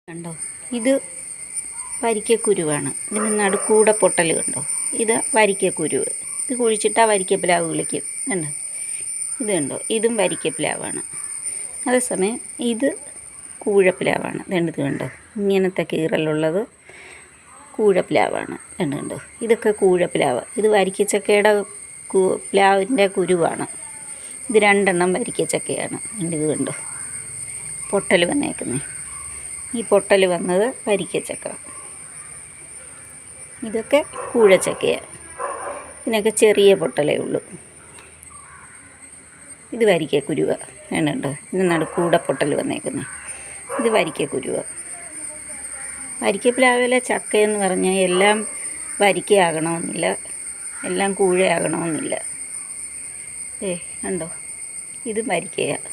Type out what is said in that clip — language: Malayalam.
കണ്ടോ, ഇത് വരിക്കക്കുരുവാണ്. ഇതിന് നടുക്കൂടെ പൊട്ടൽ കണ്ടോ, ഇത് വരിക്കക്കുരുവ്. ഇത് കുഴിച്ചിട്ടാൽ വരിക്കപ്ലാവ് വിളിക്കും. കണ്ടോ, ഇത് കണ്ടോ, ഇതും വരിക്കപ്ലാവാണ്. അതേസമയം ഇത് കൂഴപ്ലാവാണ്. ഇത് കണ്ടോ, ഇങ്ങനത്തെ കീറലുള്ളത് കൂഴപ്ലാവാണ്. കണ്ടോ, ഇതൊക്കെ കൂഴപ്ലാവ്. ഇത് വരിക്കച്ചക്കയുടെ പ്ലാവിൻ്റെ കുരുവാണ്. ഇത് രണ്ടെണ്ണം വരിക്കച്ചക്കയാണ്. ഇത് കണ്ടോ, പൊട്ടൽ വന്നേക്കുന്നേ. ഈ പൊട്ടൽ വന്നത് വരിക്കച്ചക്ക. ഇതൊക്കെ കൂഴച്ചക്കയാണ്. ഇതിനൊക്കെ ചെറിയ പൊട്ടലേ ഉള്ളൂ. ഇത് വരിക്കക്കുരുവ. വേണ്ടോ, ഇത് നടുക്കൂടെ പൊട്ടൽ വന്നേക്കുന്നത്. ഇത് വരിക്കക്കുരുവ. വരിക്കപ്ലാവിലെ ചക്കയെന്ന് പറഞ്ഞാൽ എല്ലാം വരിക്കയാകണമെന്നില്ല, എല്ലാം കൂഴയാകണമെന്നില്ല. കണ്ടോ, ഇത് വരിക്കയാണ്.